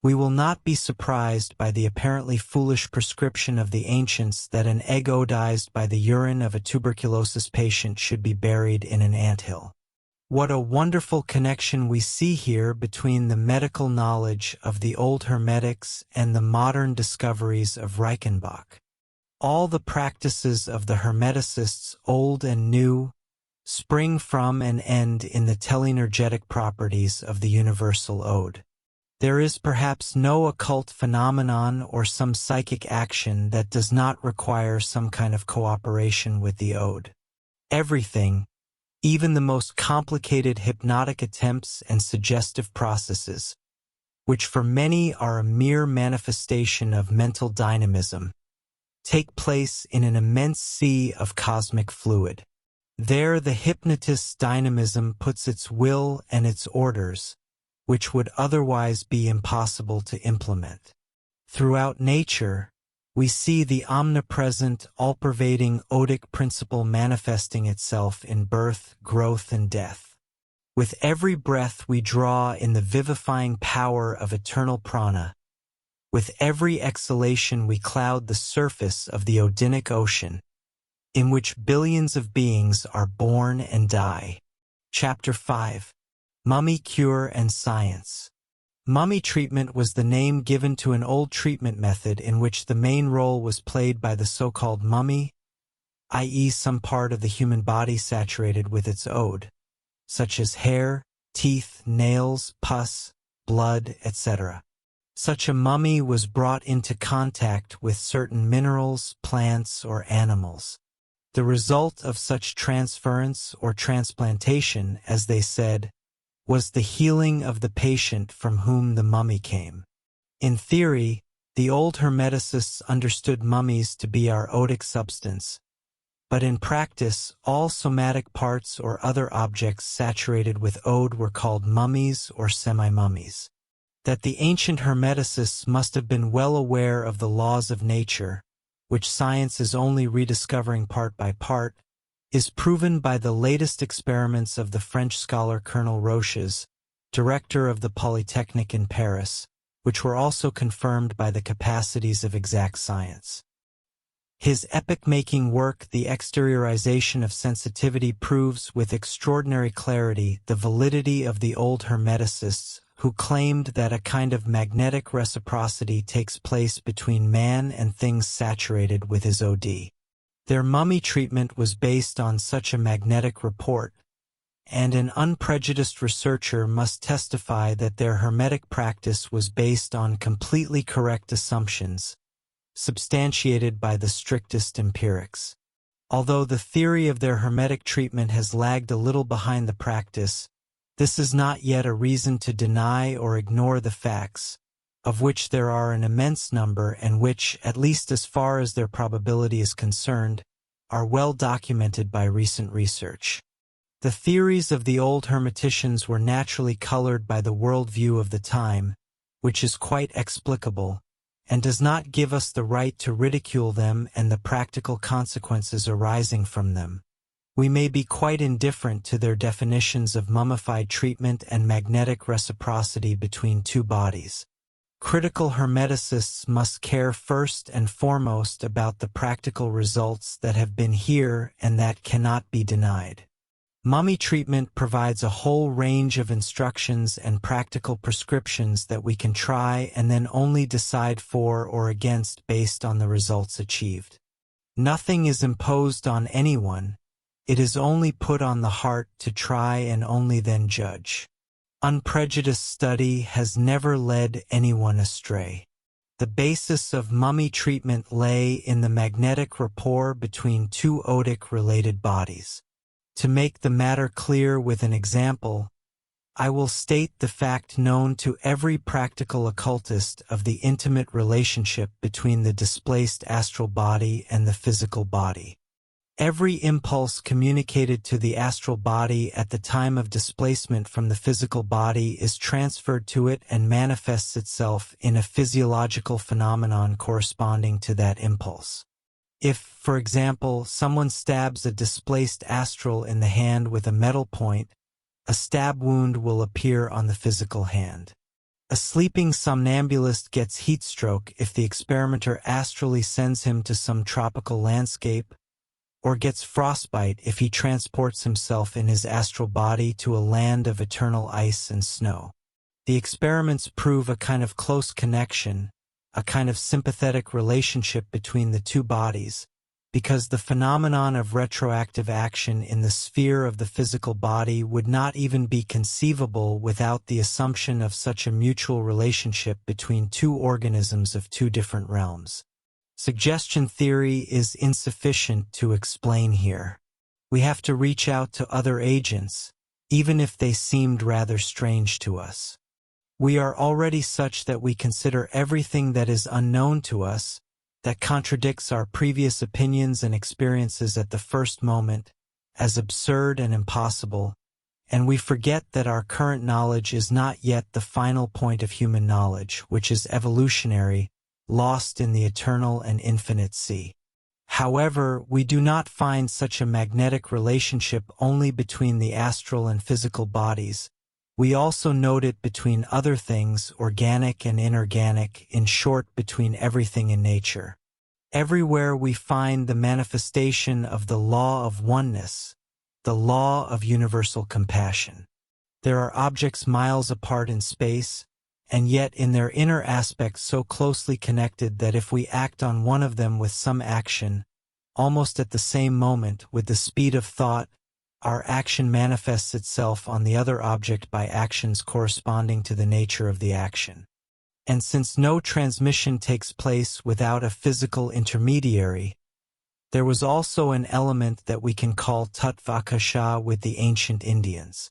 we will not be surprised by the apparently foolish prescription of the ancients that an egg odized by the urine of a tuberculosis patient should be buried in an anthill. What a wonderful connection we see here between the medical knowledge of the old Hermetics and the modern discoveries of Reichenbach. All the practices of the Hermeticists, old and new, spring from and end in the teleenergetic properties of the universal ode. There is perhaps no occult phenomenon or some psychic action that does not require some kind of cooperation with the ode. Everything, even the most complicated hypnotic attempts and suggestive processes, which for many are a mere manifestation of mental dynamism, take place in an immense sea of cosmic fluid. There the hypnotist's dynamism puts its will and its orders, which would otherwise be impossible to implement. Throughout nature, we see the omnipresent, all-pervading otic principle manifesting itself in birth, growth, and death. With every breath we draw in the vivifying power of eternal prana. With every exhalation we cloud the surface of the Odinic ocean, in which billions of beings are born and die. Chapter 5. Mummy Cure and Science. Mummy treatment was the name given to an old treatment method in which the main role was played by the so-called mummy, i.e. some part of the human body saturated with its ode, such as hair, teeth, nails, pus, blood, etc. Such a mummy was brought into contact with certain minerals, plants, or animals. The result of such transference or transplantation, as they said, was the healing of the patient from whom the mummy came. In theory, the old Hermeticists understood mummies to be our otic substance, but in practice, all somatic parts or other objects saturated with ode were called mummies or semi-mummies. That the ancient Hermeticists must have been well aware of the laws of nature, which science is only rediscovering part by part, is proven by the latest experiments of the French scholar Colonel Roches, director of the Polytechnic in Paris, which were also confirmed by the capacities of exact science. His epoch-making work, The Exteriorization of Sensitivity, proves with extraordinary clarity the validity of the old Hermeticists, who claimed that a kind of magnetic reciprocity takes place between man and things saturated with his OD. Their mummy treatment was based on such a magnetic report, and an unprejudiced researcher must testify that their Hermetic practice was based on completely correct assumptions, substantiated by the strictest empirics. Although the theory of their Hermetic treatment has lagged a little behind the practice, this is not yet a reason to deny or ignore the facts, of which there are an immense number and which, at least as far as their probability is concerned, are well documented by recent research. The theories of the old Hermeticians were naturally colored by the worldview of the time, which is quite explicable, and does not give us the right to ridicule them and the practical consequences arising from them. We may be quite indifferent to their definitions of mummified treatment and magnetic reciprocity between two bodies. Critical Hermeticists must care first and foremost about the practical results that have been here and that cannot be denied. Mummy treatment provides a whole range of instructions and practical prescriptions that we can try and then only decide for or against based on the results achieved. Nothing is imposed on anyone. It is only put on the heart to try and only then judge. Unprejudiced study has never led anyone astray. The basis of mummy treatment lay in the magnetic rapport between two otic-related bodies. To make the matter clear with an example, I will state the fact known to every practical occultist of the intimate relationship between the displaced astral body and the physical body. Every impulse communicated to the astral body at the time of displacement from the physical body is transferred to it and manifests itself in a physiological phenomenon corresponding to that impulse. If, for example, someone stabs a displaced astral in the hand with a metal point, a stab wound will appear on the physical hand. A sleeping somnambulist gets heat stroke if the experimenter astrally sends him to some tropical landscape, or gets frostbite if he transports himself in his astral body to a land of eternal ice and snow. The experiments prove a kind of close connection, a kind of sympathetic relationship between the two bodies, because the phenomenon of retroactive action in the sphere of the physical body would not even be conceivable without the assumption of such a mutual relationship between two organisms of two different realms. Suggestion theory is insufficient to explain here. We have to reach out to other agents, even if they seemed rather strange to us. We are already such that we consider everything that is unknown to us, that contradicts our previous opinions and experiences at the first moment, as absurd and impossible, and we forget that our current knowledge is not yet the final point of human knowledge, which is evolutionary, lost in the eternal and infinite sea. However, we do not find such a magnetic relationship only between the astral and physical bodies. We also note it between other things, organic and inorganic, in short, between everything in nature. Everywhere we find the manifestation of the law of oneness, the law of universal compassion. There are objects miles apart in space, and yet in their inner aspects so closely connected that if we act on one of them with some action, almost at the same moment, with the speed of thought, our action manifests itself on the other object by actions corresponding to the nature of the action. And since no transmission takes place without a physical intermediary, there was also an element that we can call tatvakasha with the ancient Indians.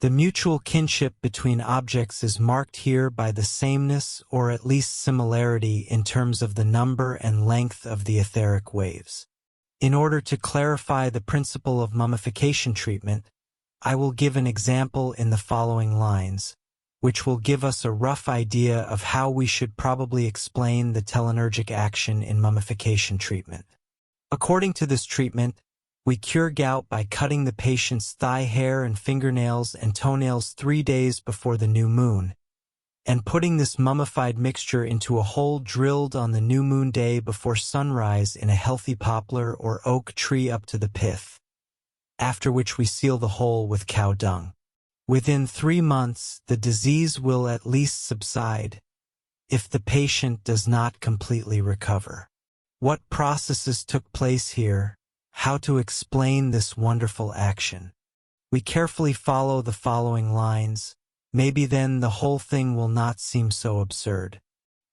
The mutual kinship between objects is marked here by the sameness or at least similarity in terms of the number and length of the etheric waves. In order to clarify the principle of mummification treatment, I will give an example in the following lines, which will give us a rough idea of how we should probably explain the telenergic action in mummification treatment. According to this treatment, we cure gout by cutting the patient's thigh hair and fingernails and toenails 3 days before the new moon, and putting this mummified mixture into a hole drilled on the new moon day before sunrise in a healthy poplar or oak tree up to the pith, after which we seal the hole with cow dung. Within 3 months, the disease will at least subside, if the patient does not completely recover. What processes took place here? How to explain this wonderful action? We carefully follow the following lines. Maybe then the whole thing will not seem so absurd.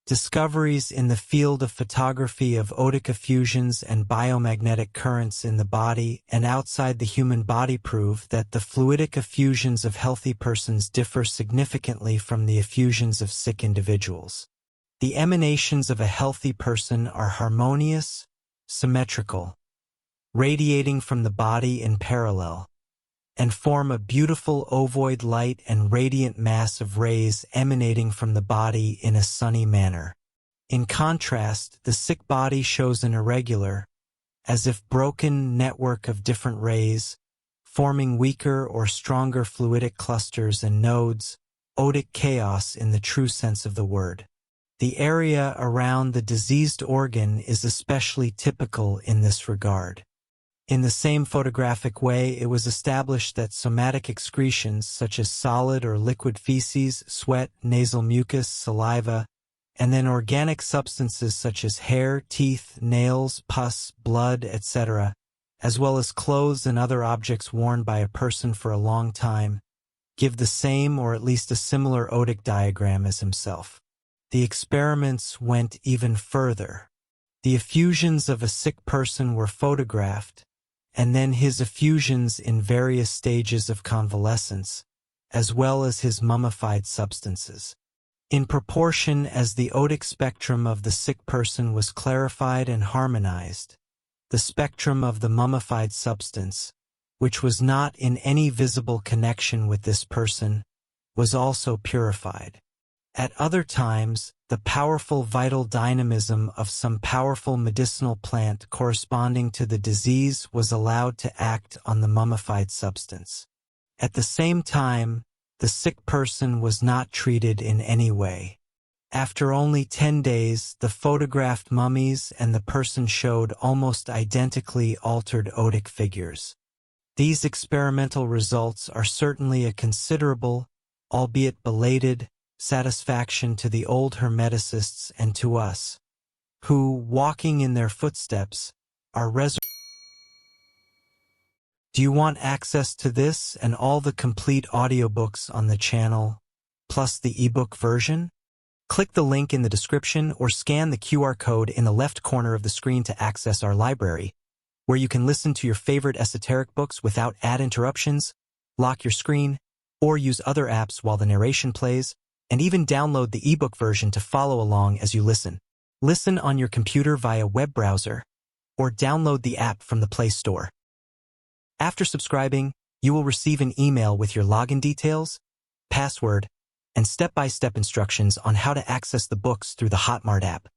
Discoveries in the field of photography of Otakar fusions and biomagnetic currents in the body and outside the human body prove that the fluidic effusions of healthy persons differ significantly from the effusions of sick individuals. The emanations of a healthy person are harmonious, symmetrical, radiating from the body in parallel, and form a beautiful ovoid light and radiant mass of rays emanating from the body in a sunny manner. In contrast, the sick body shows an irregular, as if broken network of different rays, forming weaker or stronger fluidic clusters and nodes, otic chaos in the true sense of the word. The area around the diseased organ is especially typical in this regard. In the same photographic way, it was established that somatic excretions such as solid or liquid feces, sweat, nasal mucus, saliva, and then organic substances such as hair, teeth, nails, pus, blood, etc., as well as clothes and other objects worn by a person for a long time, give the same or at least a similar otic diagram as himself. The experiments went even further. The effusions of a sick person were photographed, and then his effusions in various stages of convalescence, as well as his mummified substances. In proportion as the otic spectrum of the sick person was clarified and harmonized, The spectrum of the mummified substance, which was not in any visible connection with this person, was also purified. At other times, the powerful vital dynamism of some powerful medicinal plant corresponding to the disease was allowed to act on the mummified substance. At the same time, the sick person was not treated in any way. After only 10 days, the photographed mummies and the person showed almost identically altered otic figures. These experimental results are certainly a considerable, albeit belated, satisfaction to the old Hermeticists and to us, who, walking in their footsteps, are resurrected. Do you want access to this and all the complete audiobooks on the channel, plus the ebook version? Click the link in the description or scan the QR code in the left corner of the screen to access our library, where you can listen to your favorite esoteric books without ad interruptions, lock your screen, or use other apps while the narration plays, and even download the ebook version to follow along as you listen. Listen on your computer via web browser, or download the app from the Play Store. After subscribing, you will receive an email with your login details, password, and step-by-step instructions on how to access the books through the Hotmart app.